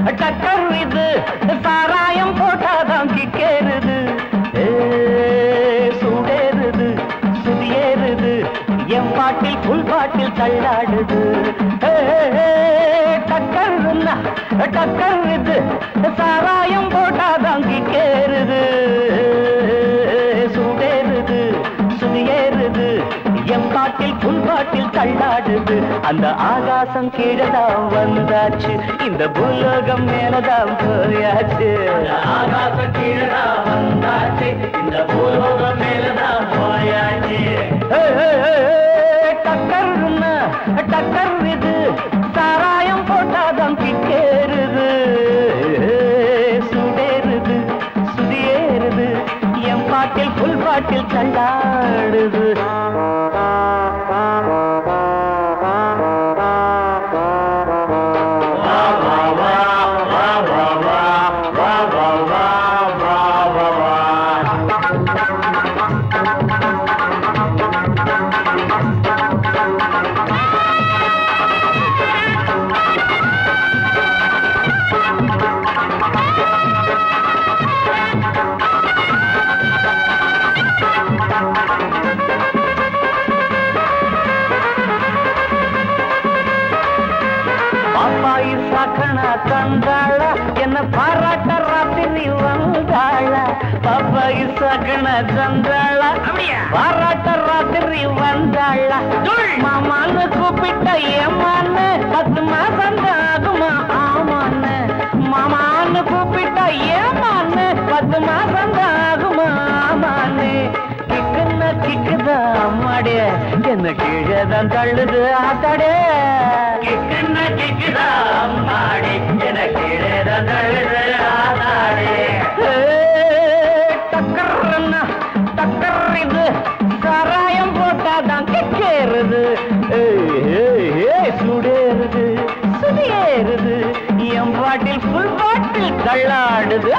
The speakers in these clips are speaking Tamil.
டக்கர் இது சாராயம் போட்டாதான் கிக்கேறுது சூடேறுது சுதியேறுது என் பாட்டில் புல் பாட்டில் தள்ளாடுது டக்கர்னா டக்கர் இது சாராயம் போட்டாதான் கிக்கேறுது சூடேறுது சுதியேறுது என் பாட்டில் புல் பாட்டில் தள்ளாடுது அந்த ஆகாசம் கீழதான் வந்தாச்சு இந்த பூலோகம் மேலதான் போயாச்சு ஆகாசம் கீழதான் வந்தாச்சு இந்த பூலோகம் மேலதான் போயாச்சு டக்கர்னா டக்கர் இது சாராயம் போட்டாதான் கிக்கேறுது சுடேறுது சுதியேறுது என் பாட்டில் புல் பாட்டில் தள்ளாடுது தந்தாள என்ன பாராட்ட ராத்திரி வந்தாள பாப்பாயி சகன தந்தாள பாராட்ட ராத்திரி வந்தாள மாமான்னு கூப்பிட்ட ஏமான்னு 10 மாசம் ஆகுமா ஆமான்னு மாமான்னு கூப்பிட்ட ஏமான்னு 10 மாசம் ஆகுமா ஆமான்னு கிக்குன்னா கிக்குதா அம்மாடிய என்ன கீழேதான் தள்ளுது ஆத்தாடே கிக்குன்னா கிக்குதா அம்மாடி என்ன கீழேதான் தள்ளுது ஆத்தாடே டக்கர்னா டக்கர் இது சாராயம் போட்டாதான் கிக்கேறுது சுடேறுது சுதியேறுது என் பாட்டில் புல் பாட்டில் தள்ளாடுது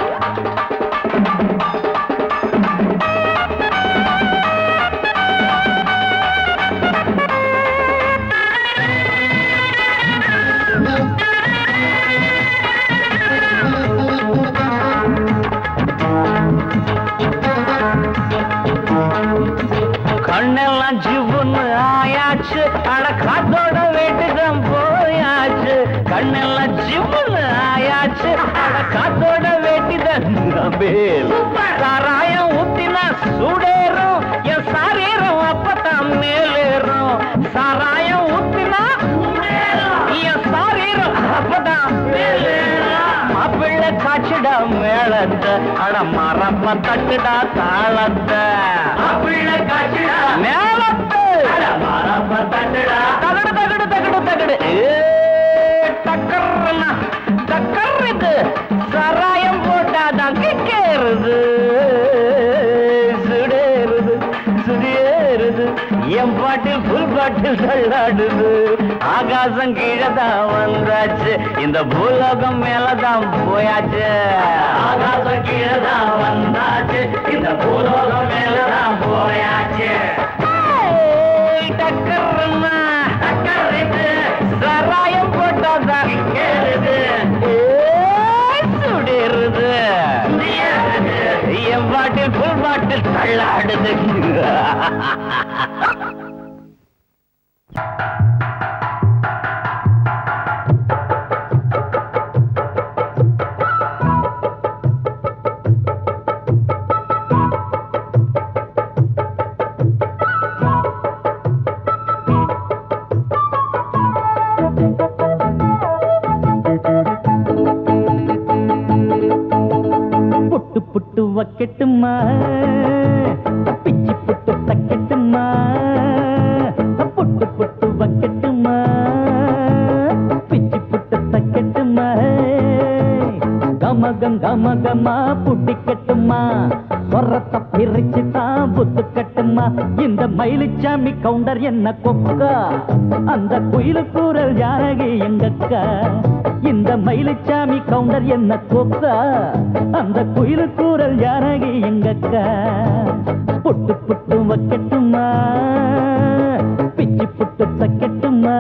கண்ணெல்லாம் ஜிவ்வுன்னு ஆயாச்சு அட காத்தோட வேட்டுதான் போயாச்சு கண்ணெல்லாம் ஜிவ்வுன்னு ஆயாச்சு அட காத்தோட வேட்டிதான் சாராயம் ஊத்தினா சூடேறும் என் சாரீரம் அப்பதான் மேலேறும் சாராயம் ஊத்தினா என் சாரீரம் அப்பதான் மேலேறும் மாப்பிள்ளை காய்ச்சிடா மேளத்தை அட மரப்ப தட்டுடா தாளத்தை மாப்பிள்ளை காய்ச்சிடா மேளத்தை அட மரப்ப தட்டுடா தகடு தகடு தகடு தகடு டக்கர்னா டக்கர் இது சாராயம் போட்டாதான் கிக்கேறுது சுடேறுது சுதியேறுது என் பாட்டில் புல் பாட்டில் தள்ளாடுது ஆகாசம் கீழதான் வந்தாச்சு இந்த பூலோகம் மேலதான் போயாச்சு ஆகாசம் கீழதான் வந்தாச்சு இந்த பூலோகம் மேலதான் போயாச்சு டக்கர்னா டக்கர் இது சாராயம் போட்டாதான் கேளுது சுடேறுது என் பாட்டில் புல் பாட்டில் தள்ளாடுது புட்டு புட்டு வக்கெட்டுமா பிச்சி புட்டு தக்கெட்டுமா புட்டு புட்டு வக்கெட்டுமா பிச்சி புட்டு தக்கெட்டுமா கமகம் கமகமா புட்டிக்கட்டுமா சொரத்தை பிரிச்சு தான் புத்து கட்டுமா இந்த மயிலுச்சாமி கவுண்டர் என்ன கொக்கா அந்த குயிலு கூறல் ஜானகி எங்கக்கா இந்த மயிலுச்சாமி கவுண்டர் என்ன கொக்கா அந்த குயிலு கூறல் ஜானகி எங்கக்கா புட்டு புட்டு வைக்கட்டுமா பிச்சி புட்டு தக்கட்டுமா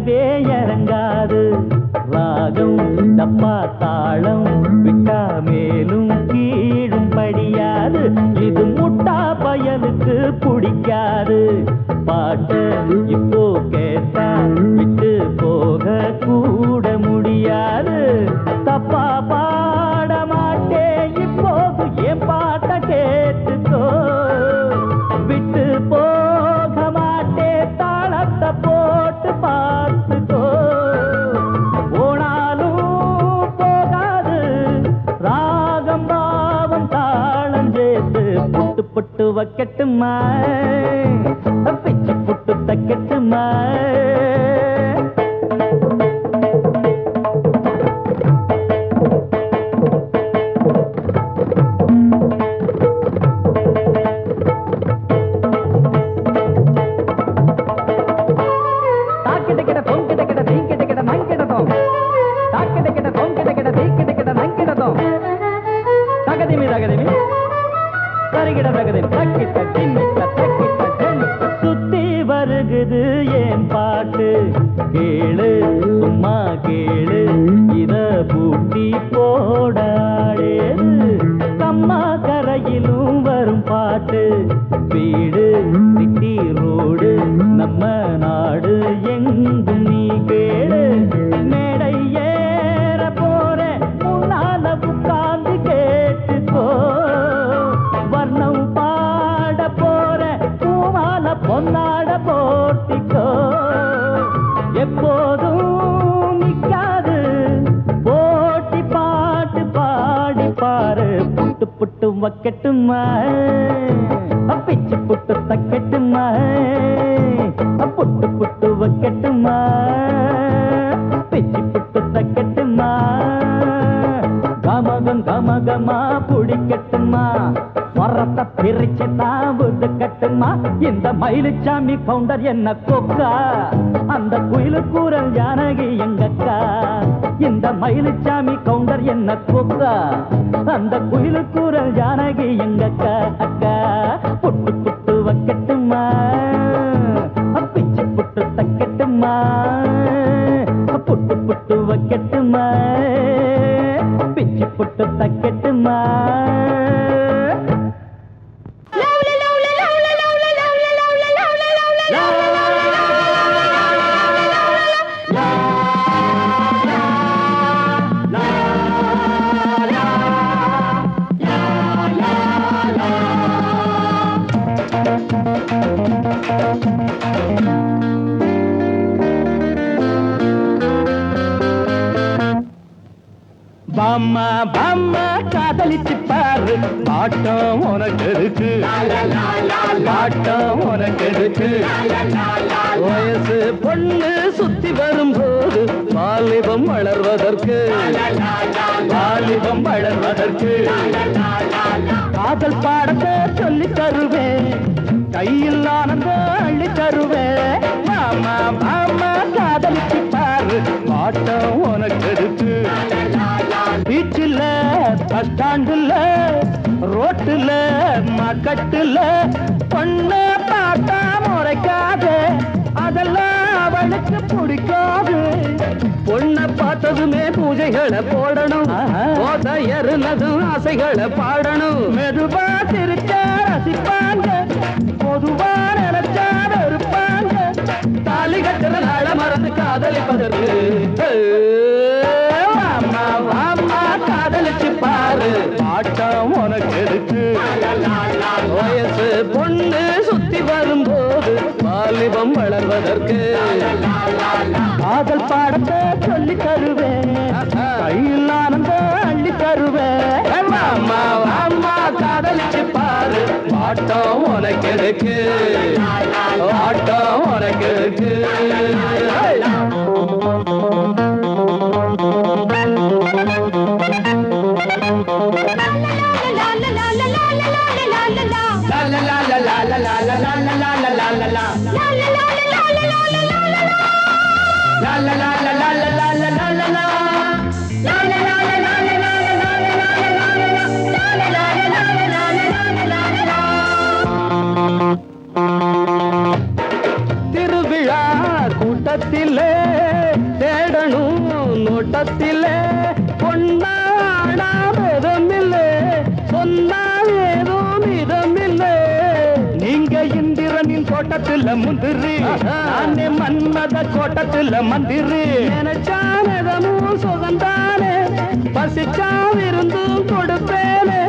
இறங்கவே இறங்காது. ராகம் டப்பா தாளம் விட்டா மேலும் கீழும் படியாது. இது முட்டா பயலுக்கு பிடிக்காது. பாட்டு இப்போ கேட்டா விட்டு போக கூட முடியாது. தப்பா பாட மாட்டேன் இப்போது என் பாட்ட கேட்டுக்கோ. விட்டு போக மாட்டேன் தாளத்தை போட்டு பார்த்துக்கோ. போனாலும் போகாது ராகம் பாவம் தாளம் சேர்த்து புட்டு புட்டு வைக்கட்டுமா பிச்சு புட்டு தைக்கட்டுமா. சுத்தி வருகுது என் பாட்டு கேளு சும்மா கேளு இத பூட்டி போடாடே. கம்மா கரையிலும் வரும் பாட்டு வீடு சிட்டி ரோடு நம்ம நாடு எங்கும் நீ கேளு. மேடை ஏற போற முன்னால உட்கார்ந்து கேட்டுக்கோ. வர்ணம் பாட போற பூவால பொன்னாட போட்டிக்கோ. எப்போதும் நிக்காது போட்டி பாட்டு பாடி பாரு. புட்டு புட்டு வைக்கட்டுமா பிச்சு புட்டு தைக்கட்டுமா. புட்டு புட்டு வைக்கட்டுமா பிச்சு புட்டு தைக்கட்டுமா. கமகம் கமகமா பிடிக்கட்டுமா. வரத்தை பிரிச்சு தாவுது கட்டுமா. இந்த மயிலுச்சாமி கவுண்டர் என்ன கொக்கா. அந்த குயிலு கூறல் ஜானகி எங்கக்கா. இந்த மயிலுச்சாமி கவுண்டர் என்ன கொக்கா. அந்த குயிலு கூறல் ஜானகி எங்கக்கா. அக்கா புட்டு புட்டு வைக்கட்டுமா பிச்சு புட்டு தைக்கட்டுமா. புட்டு புட்டு வைக்கட்டுமா பிச்சு புட்டு தைக்கட்டுமா. பாம்மா பாம்மா காதலிச்சு பாரு. பாட்டம் உனக்கு இருக்கு பாட்டம் உனக்கு இருக்கு. வயசு பொண்ணு சுத்தி வரும்போது வாலிபம் வளர்வதற்கு வாலிபம் வளர்வதற்கு. காதல் பாடத்தை சொல்லி தருவேன் கையில் ஆனந்தம் அள்ளி தருவேன். மாமா மாமா காதலிச்சு பாரு. பாட்டம் உனக்கு இருக்கு. பீச்சில் பஸ் ஸ்டாண்டுல ரோட்டுல மக்கட்டுல பொண்ணு பார்த்தா முறைக்காது. அதெல்லாம் அவளுக்கு பிடிக்காது. பொண்ணை பார்த்ததுமே பூஜைகளை போடணும். எருனதும் ஆசைகளை பாடணும். மெதுவா திருச்ச ரசிப்பாங்க பொதுவா நினைச்சா இருப்பாங்க. தாலி கட்டுற நாள மறந்து காதலிப்பதற்கு. காதலிச்சு பாரு. பாட்டம் உனக்கு இருக்கு. வயசு பொண்ணு சுத்தி வரும்போது வாலிபம் வளர்வதற்கு. காதல் பாடத்தை சொல்லி தருவேன் கையில் ஆனந்தம் அள்ளி தருவேன். அம்மா அம்மா காதலிச்சு பாரு. பாட்டம் உனக்கு இருக்கு. பாட்டம் உனக்கு இருக்கு. திருவிழா கூட்டத்திலே தோட்டத்துல முந்திரி நானே மன்மத கோட்டத்துல மந்திரி நினைச்சானதமும் சுகந்தானே பசிச்சா விருந்தும் கொடுப்பேனே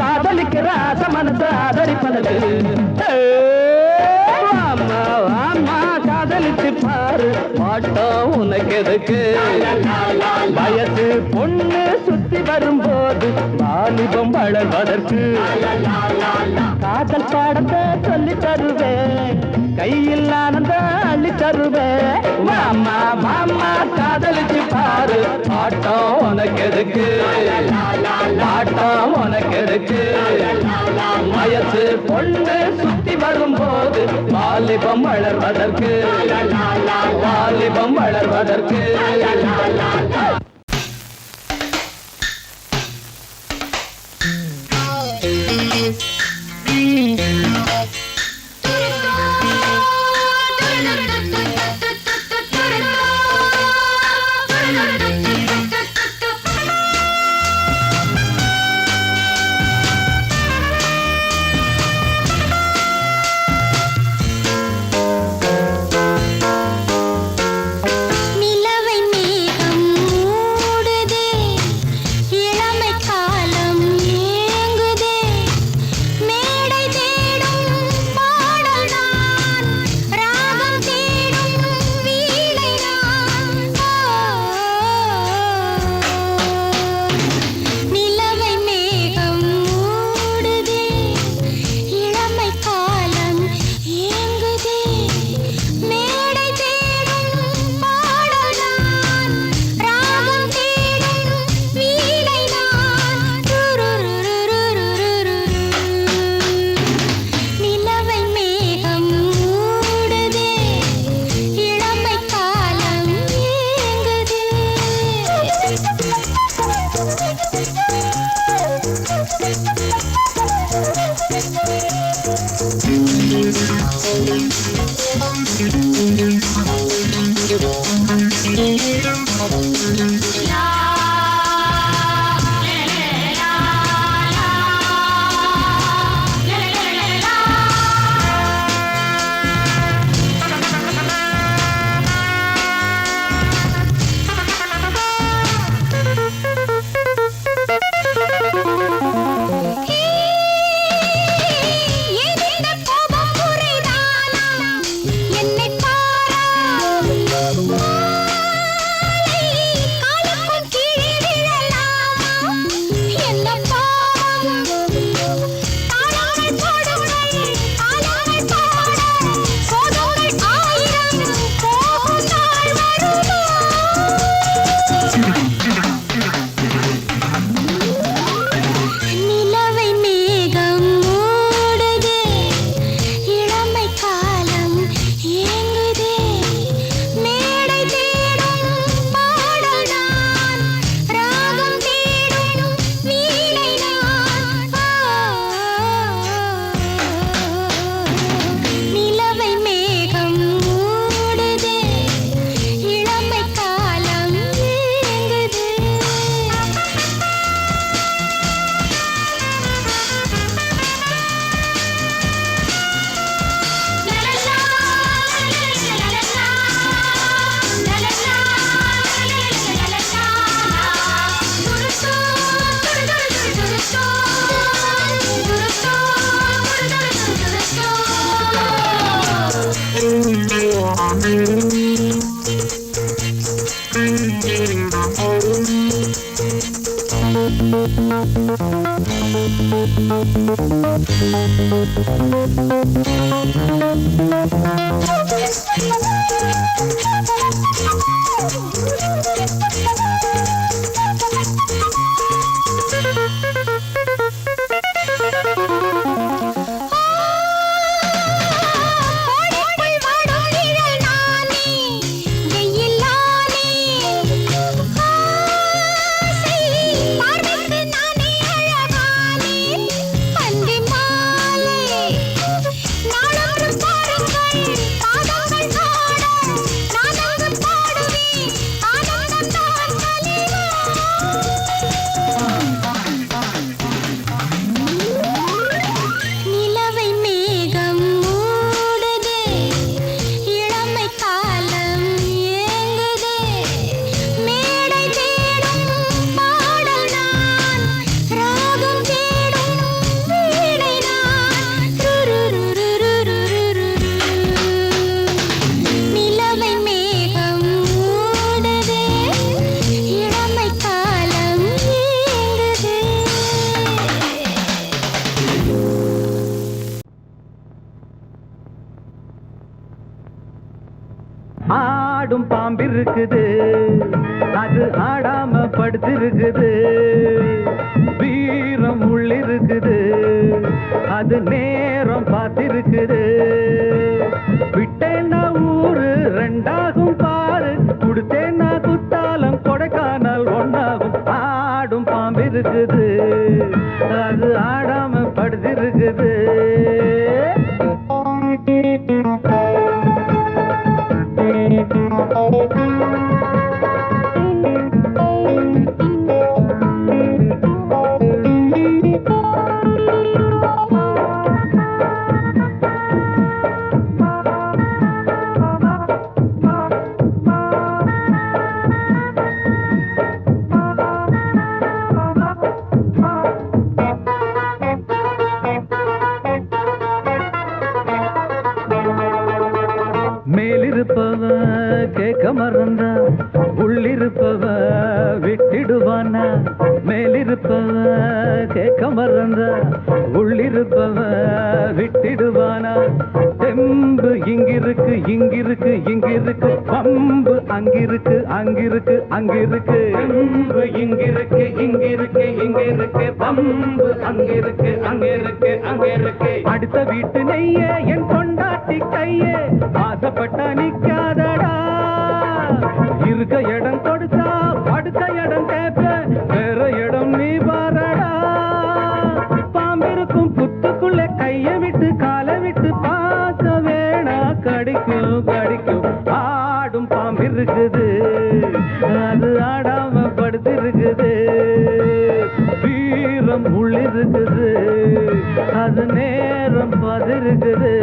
காதலிக்கிற ஆசை மனசு ஆதரிப்பதற்கு அம்மா அம்மா காதலிச்சு பாரு பாட்டம் உனக்கு எதுக்கு வயசு பொண்ணு சுத்தி வரும்போது வாலிபம் வளர்வதற்கு காதல் பாடத்தை சொல்லி தருவேன் கையில் ஆனந்த அள்ளி தருவேன் மாமா மாமா காதலிச்சு பாரு பாட்டம் உனக்கு எதுக்கு பாட்டம் உனக்கு எதுக்கு வயசு பொண்ணு சுத்தி வரும்போது வாலிபம் வளர்வதற்கு வாலிபம் வளர்வதற்கு ஆடும் பாம்பிருக்குது அது ஆடாம படுத்திருக்குது வீரம் உள்ளிருக்குது அது நேரம் பார்த்திருக்குது விட்டேன்னா ஊரு ரெண்டாகும் பாரு கொடுத்தேன்னா குத்தாலம் கொடைக்கானல் ஒன்னாகும் ஆடும் பாம்பிருக்குது அது ஆடாம படுத்திருக்குது மேலிருப்பவ கேட்க மறந்தா உள்ளிருப்பவ விட்டிடுவானா மேலிருப்பவ கேட்க மறந்தா உள்ளிருப்பவ விட்டிடுவானா தெம்பு இங்கிருக்கு இங்கிருக்கு இங்கிருக்கு பம்பு அங்கிருக்கு அங்கிருக்கு அங்கிருக்கு தெம்பு இங்கிருக்கு இங்கிருக்கு இங்கிருக்கு பம்பு அங்கிருக்கு அங்கிருக்கு அங்கிருக்கு அடுத்த வீட்டு நெய்ய என் கொண்டாட்டி கையே ஆசைப்பட்ட நிக்காதடா இருக்க இடம் கொடுத்தா படுக்க இடம் கேட்ப வேற இடம் நீ பாரடா பாம்பிருக்கும் புத்துக்குள்ள கைய விட்டு காலை விட்டு பார்க்க வேணா கடிக்கும் கடிக்கும் ஆடும் பாம்பிருக்குது அது ஆடாம படுத்திருக்குது வீரம் உள்ளிருக்குது அது நேரம் பதிருக்குது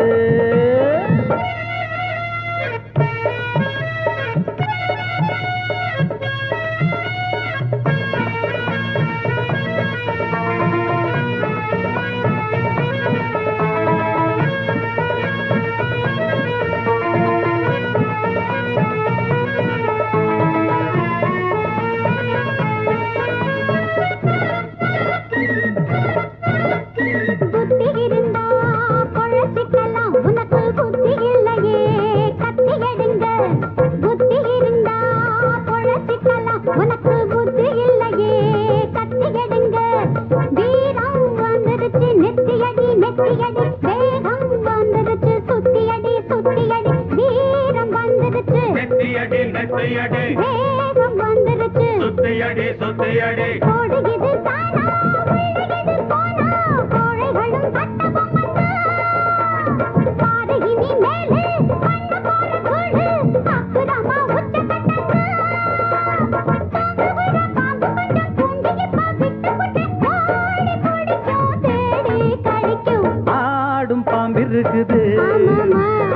ஆடும் பாம்பிருக்குது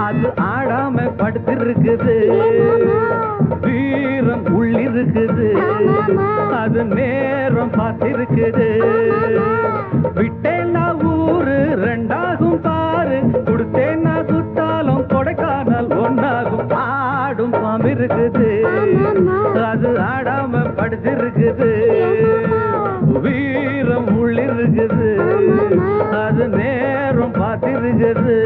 அது ஆடாம படுத்திருக்குது வீரம் உள்ளிருக்குது அது நேரம் பார்த்திருக்குது விட்டேன்னா ஊரு ரெண்டாகும் பாரு கொடுத்தேன்னா குத்தாலம் கொடைக்கானல் ஒன்னாகும் ஆடும் பாம்பிருக்குது அது ஆடாம படுத்திருக்குது வீரம் உள்ளிருக்குது அது நேரம் பார்த்திருக்குது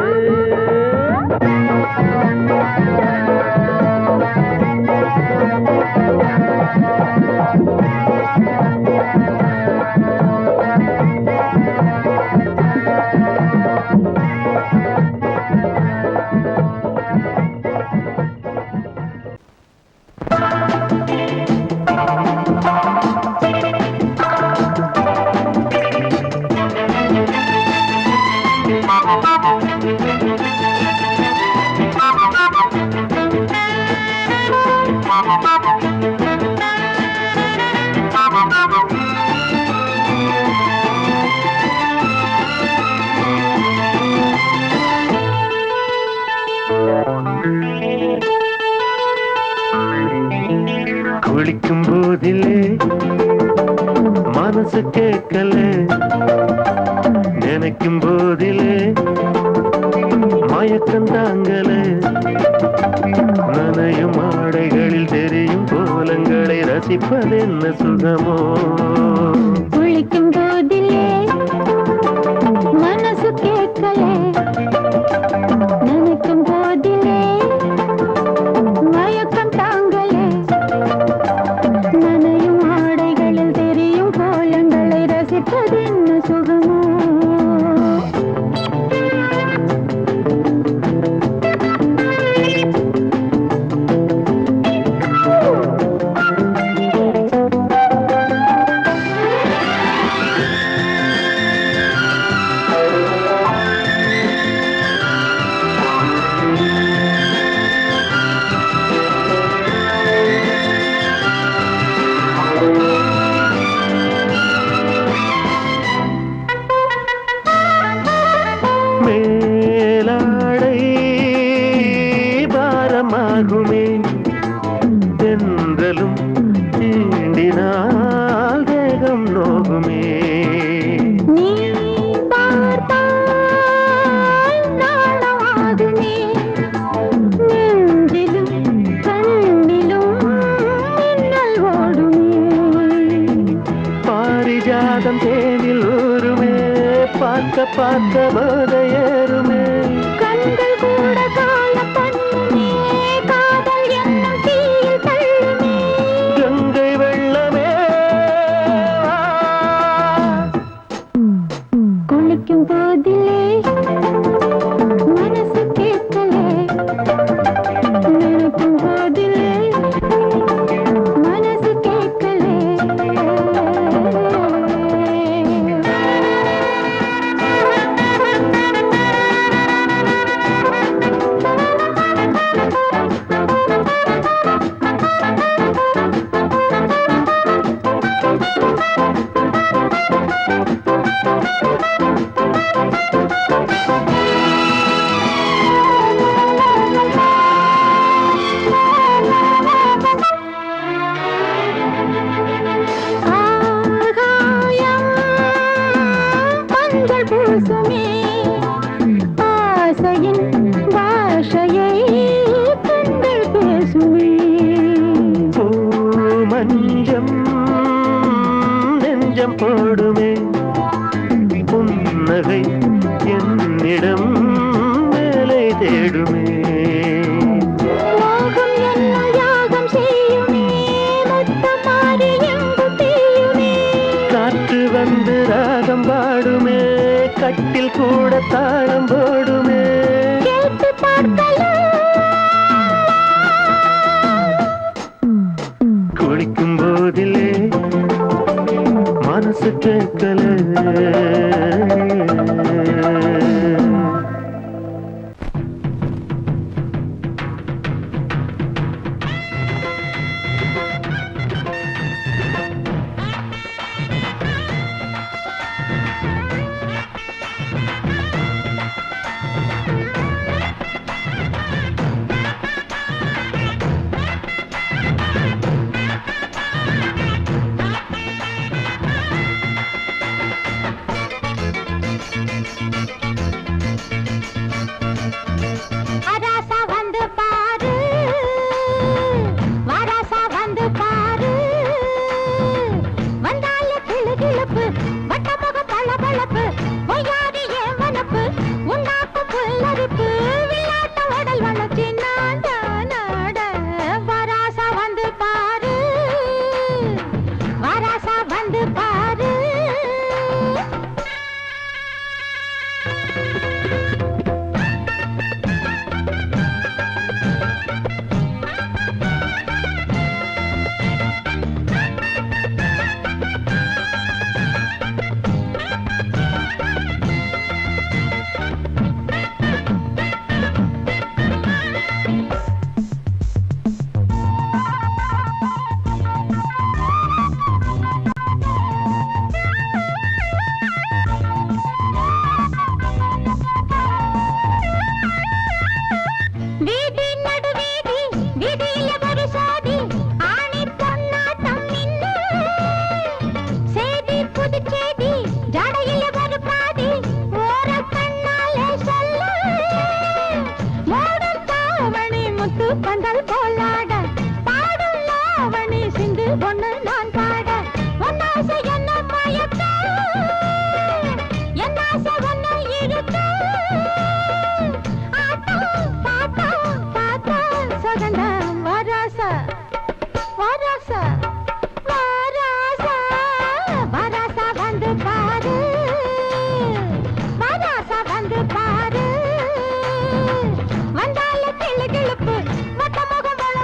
குளிக்கும் போதிலே மனசு கேட்கல நினைக்கும் போதிலே மயக்கம் தாங்கல நனையும் ஆடைகளில் தெரியும் கோலங்களை ரசிப்பதென்ன சுகமோ குளிக்கும் போதிலே மனசு கேட்கல நினைக்கும் போதிலே மயக்கம் பார்த்த போத ஏறுமே கண்கள் கூட கால பண்ணுமே காதல் என்னும் தீயில் தள்ளுமே கங்கை வெள்ளமே குளிக்கும் போதிலே மனசு கேட்கலே நினைக்கும் போதிலே மனசு கேட்கலே ஆகாயம் மஞ்சள் பூசுமே ஆசையின் பாஷையை கண்கள் பேசுமே மஞ்சம் நெஞ்சம் போடுமே புன்னகை என்னிடம் மேலே தேடுமே மோகம் என்னும் யாகம் செய்யுமே முத்தம் மாறி எங்கு தீயுமே காற்று வந்து ராகம் பாடுமே கட்டில் கூட தாளம் போடுமே கேட்டு பார்க்கலாம் குளிக்கும் போதிலே மனசு கேட்கல அராசா வந்து பாரு வராசா வந்து பாரு வந்தால கிளுகிளுப்பு வட்டமுக பளபளப்பு பொய்யாதி ஏன் வனப்பு உன்னாக்கு புல்லரிப்பு விளையாட்ட உடல் வளர்ச்சி நாட நாட வராசா வந்து பாரு வராசா வந்து பாரு வீதி நடு வீதி வீதியில ஒரு சாதி ஆணி பொன்னாட்டம் நின்னு சேதி புதுச்சேதி ஜடையில ஒரு பாதி ஓர கண்ணாலே சொல்ல மூடும் தாவணி முத்து பந்தல் போலாட பாடும் லாவணி சிந்து பொண்ணு நான் பாட ஒன்னாசை என்ன மயக்க என்னாசை ஒன்னு இருக்க வராசா வராசா வராசா வராசா வந்து பாரு வராசா வந்து பாரு வந்தால கிளு கிளுப்பு மொத்த முகம் வள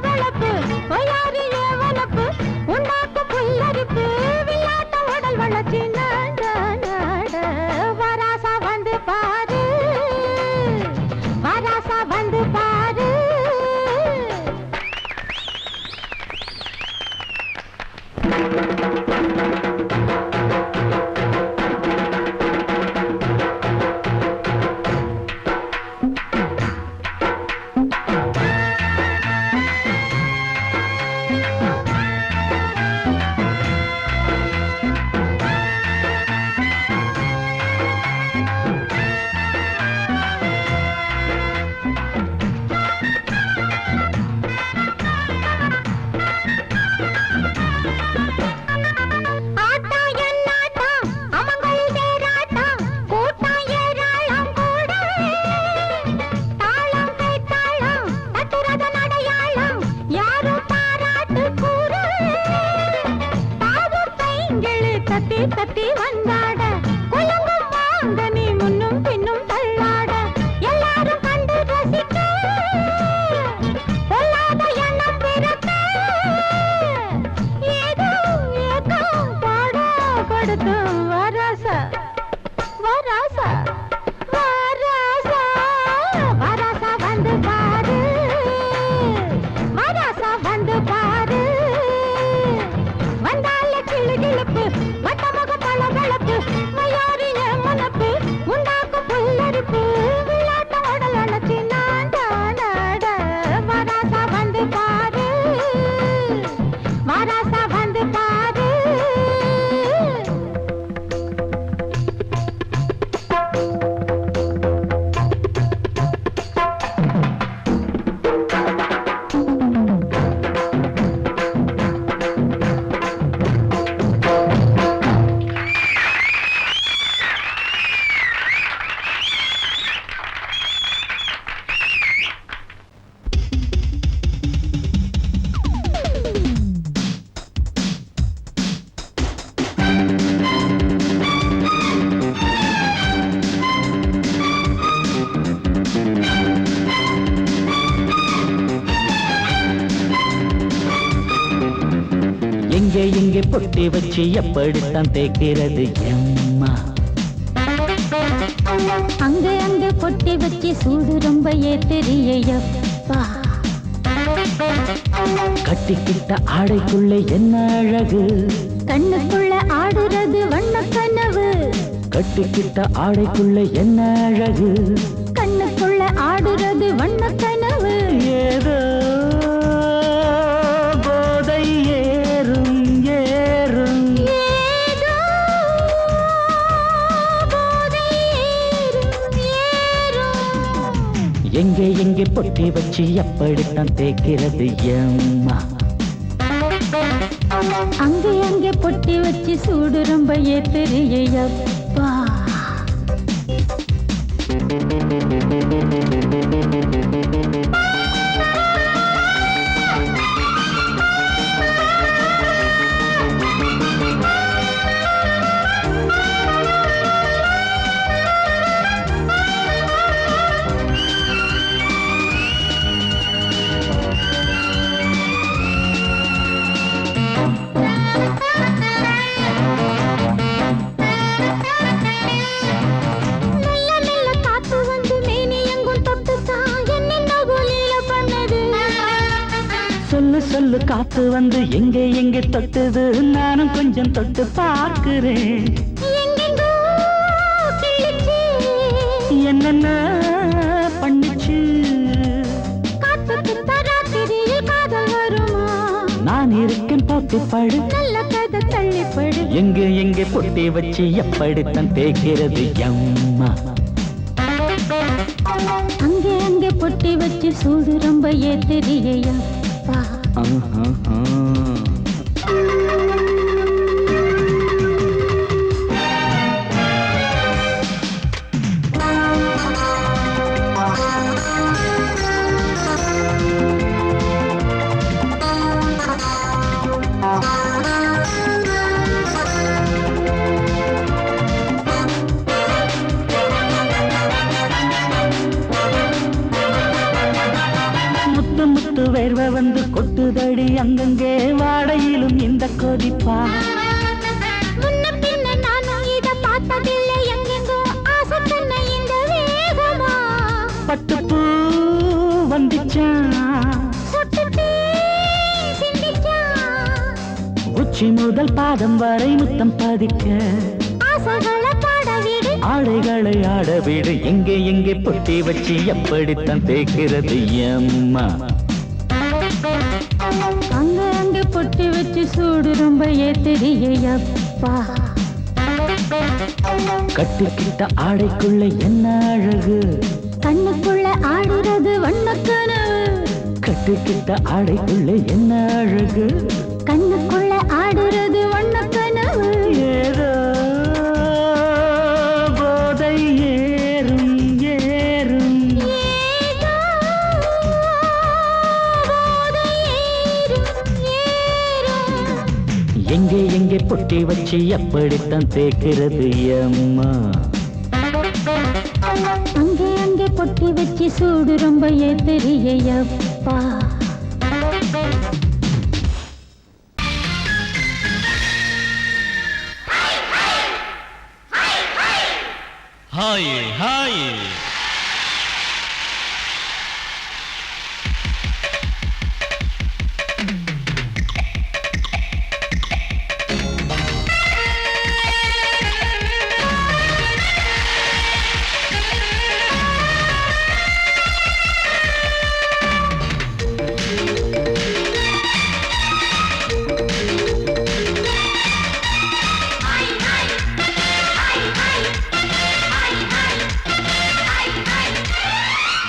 எங்கே பொட்டி வச்சு எப்படித்தான் தேய்க்கிறது எம்மா? அங்க பொட்டி வச்சு சூடு ரொம்ப ஏத்தெரியப்பா. கட்டிக்கிட்ட ஆடைக்குள்ள என்ன அழகு, கண்ணுக்குள்ள ஆடுறது வண்ண கனவு. கட்டிக்கிட்ட ஆடைக்குள்ள என்ன அழகு, கண்ணுக்குள்ள ஆடுறது வண்ண கனவு. ஏதோ போதை ஏறும் ஏறும், ஏதோ போதை ஏறும் ஏறும். எங்கே எங்கே பொட்டி வச்சு எப்படித்தான் தேய்க்கிறது எம்மா? அங்கே பொட்டி வச்சு சூடு ரொம்ப ஏத்தெரியப்பா. சொல்லு சொல்லு காத்து வந்து எங்கே எங்கே தொட்டுது, நானும் கொஞ்சம் தொட்டு பார்க்கிறேன். என்னென்ன பண்ணிச்சு, நான் இருக்கேன் போட்டு படு, நல்ல கதை தள்ளிப்படு. எங்கே எங்கே பொட்டி வச்சு எப்படித்தான் தேய்க்கிறது எம்மா? அங்கே பொட்டி வச்சு சூடு ரொம்ப ஏத்தெரியப்பா. முத்து முத்து வேர்வை வந்து கொட்டுதடி அங்கங்கே, வாடையிலும் இந்த கொதிப்பா. முன்ன பின்ன நானும் இத பார்த்ததில்லை, எங்கெங்கோ ஆசை தன்னை இந்த வேகமா. பட்டுப்பூ வந்துச்சா, சுட்டுட்டே சிந்திச்சா. உச்சி முதல் பாதம் வரை முத்தம் பதிக்க, ஆசைகளை பாட விடு, ஆடைகளை ஆட விடு. எங்கே எங்கே பொட்டி வச்சு எப்படித்தான் தேய்க்கிறது எம்மா? அங்கே பொட்டி வச்சு சூடு ரொம்ப ஏத்தெரியப்பா. கட்டிக்கிட்ட ஆடைக்குள்ள என்ன அழகு, கண்ணுக்குள்ள ஆடுறது வண்ண கனவு. கட்டிக்கிட்ட ஆடைக்குள்ள என்ன அழகு, கண்ணுக்குள்ள ஆடுறது வண்ண கனவு. ஏதோ போதை ஏறும் ஏறும், ஏதோ போதை ஏறும் ஏறும். எங்கே எங்கே பொட்டி வச்சு எப்படித்தான் தேய்க்கிறது எம்மா? அங்கே பொட்டி வச்சு சூடு ரொம்ப ஏத்தெரியப்பா. ஹாய் ஹாய்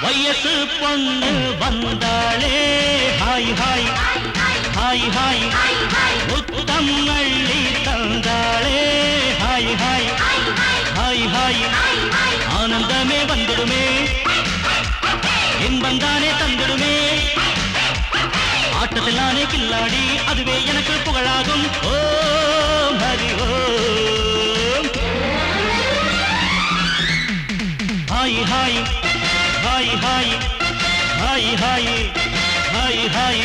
வயசு பொண்ணு வந்தாளே, ஹாய் ஹாய் ஹாய் ஹாய், முத்தம் அள்ளி தந்தாளே, ஹாய் ஹாய் ஹாய் ஹாய். ஆனந்தமே வந்துடுமே, இன்பந்தானே தந்துடுமே, ஆட்டத்தில் நானே கில்லாடி, அதுவே எனக்கு புகழாகும். Om Hari Om. Hi hi hi hi hi hi hi hi.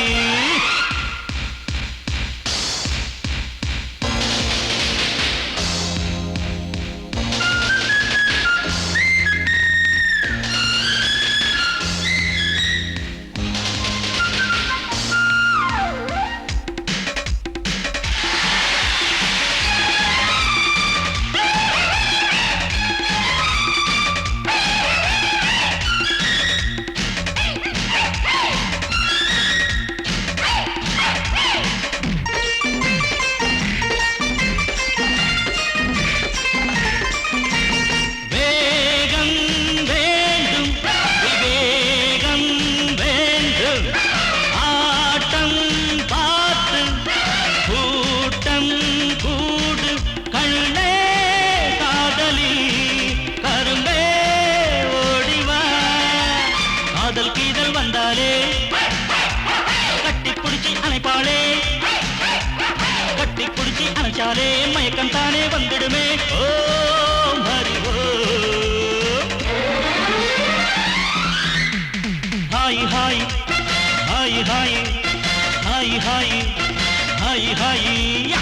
வந்தாலே கட்டி பிடிச்சி அணைப்பாளே கட்டி பிடிச்சி அணைச்சாலே மயக்கம் தானே வந்துடுமே ஓ ஹரி ஓ hi hi hi hi hi hi hi hi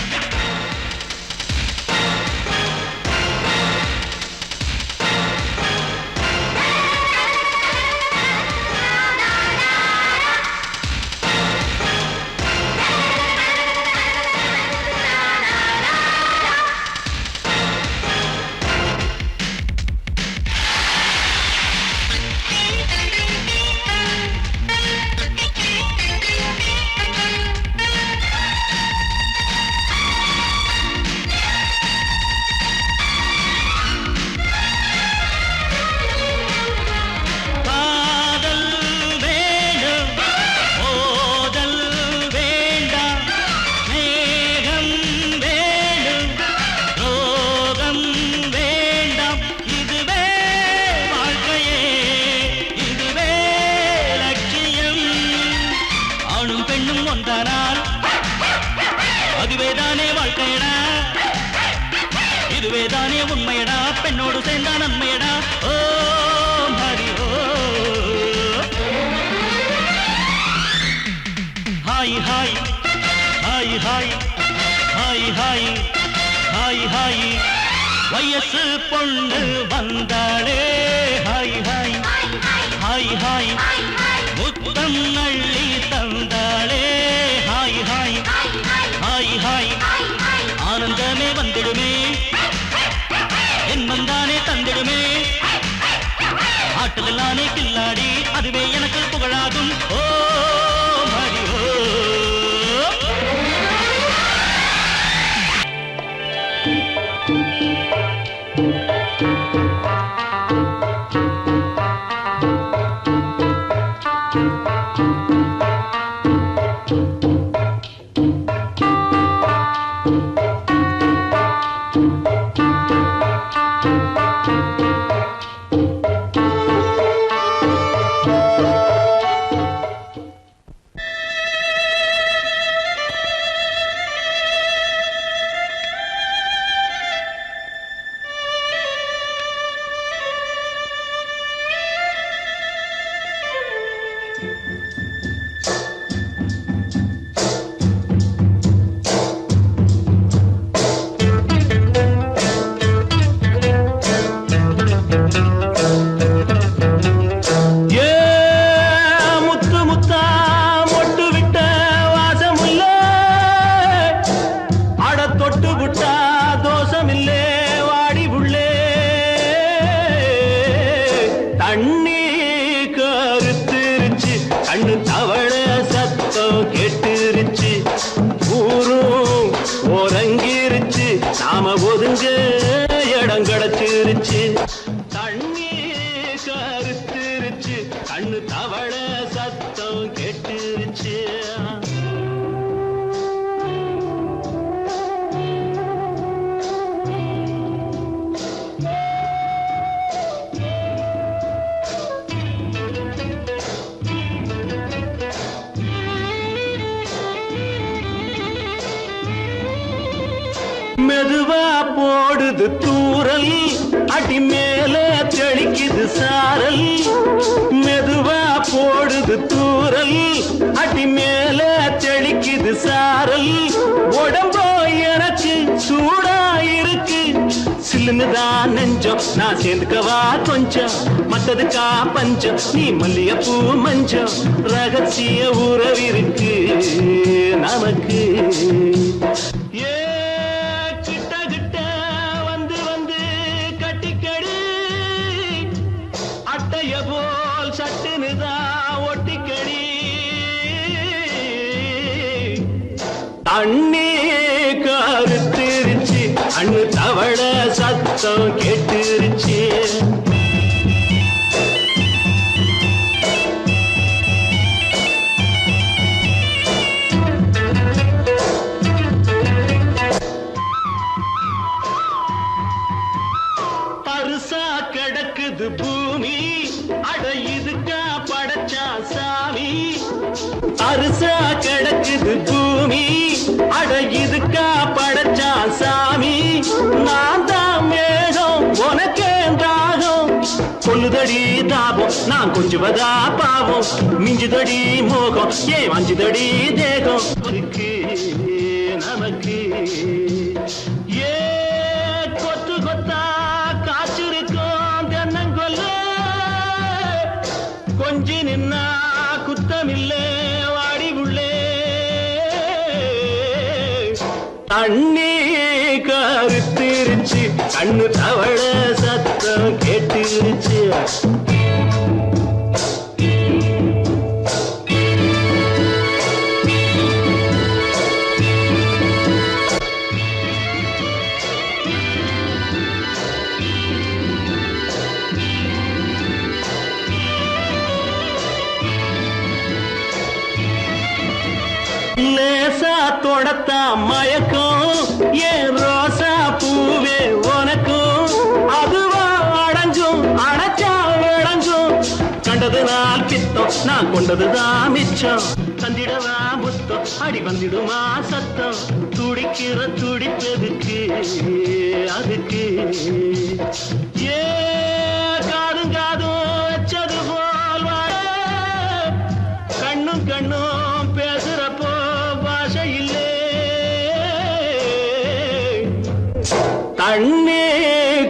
அதுவேதானே வாழ்க்கையடா இதுவேதானே உண்மையடா பெண்ணோடு சேர்ந்தா நன்மையடா ஓ ஹரி ஓ hi hi hi hi hi hi hi hi வயசு பொண்ணு வந்தாளே ஹாய் ஹாய் ஹாய் ஹாய் முத்தம் அள்ளி தந்தாளே ஹாய் ஹாய் ஹாய் ஹாய் ஆனந்தமே வந்திடுமே என் வந்தானே தந்திடுமே ஆட்டதெல்லானே கில்லாடி அதுவே எனக்கு புகழாகும் ஓ ஹரி ஓ நாம ஒதுங்க இடம் கிடைச்சிருச்சு தண்ணி கருத்திருச்சு கண்ணு தவள சத்தம் கேட்டுருச்சு மெதுவா போடுது தூரல் அடி மேல தெளிக்குது சாரல் மெதுவா போடுது தூரல் அடி மேல தெளிக்குது சாரல் உடம்போ எனக்கு சூடா இருக்கு சில்லுன்னுதான் நெஞ்சம் நான் சேர்ந்துக்கவா கொஞ்சம் மத்ததுக்கா பஞ்சம் நீ மல்லிகைப்பூ மஞ்சம் ரகசிய உறவிருக்கு நமக்கு போல் சட்டுனுதான் ஒட்டிக்கடி தண்ணி கருத்திருச்சு அண்ணு தவள சத்தம் கேட்டுருச்சு பருசா கிடக்குது பூமி அட இதுக்கா படைச்சா தரிசா கிடக்குது பூமி, அட இதுக்கா படைச்சா சாமி. நான் தான் மேகம் உனக்கே தாகம், கொல்லுதடி தாபம் நான் கொஞ்சுவதா பாவம். மிஞ்சுதடி மோகம் ஏன் வஞ்சுதடி தேகம். நமக்கு ஏ கொத்து கொத்தா காய்ச்சிருக்கும் தென்னங்கொல்ல, கொஞ்சி நின்னா குத்தமில்லே வாடி உள்ளே. தண்ணி கருத்திருச்சு கண்ணு தவள சத்தம் கேட்டுருச்சு. லேசா தொடத்தா மயக்கம் ஏன் ரோசா பூவே உனக்கும், அதுவா அடைஞ்சும் அடைச்சா விளைஞ்சும். கண்டது நாள் பித்தம் நான் கொண்டதுதான் மிச்சம். தந்திடவா புத்தம் அடி வந்திடுமா சத்தம். துடிக்கிற துடிப்பெதுக்கு அதுக்கு ஏ காதும் காதும் வச்சது போல் வாழ, கண்ணும் கண்ணும் பேசுறப்போ பாஷை இல்லே. தண்ணே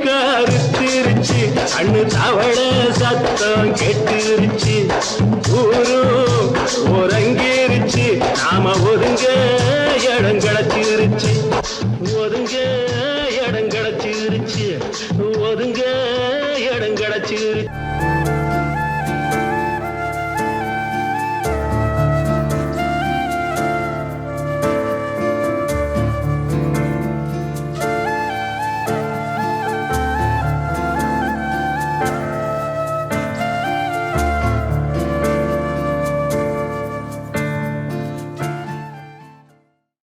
கருத்திருச்சு கண்ணு தவள சத்தம் கெட்டுருச்சு. ஊரு ஒருங்கிருச்சு நாம ஒதுங்க இடம் கிடச்சிருச்சு. ஒதுங்க இடம் கிடச்சிருச்சு, ஒதுங்க இடம் கிடச்சிருச்சு.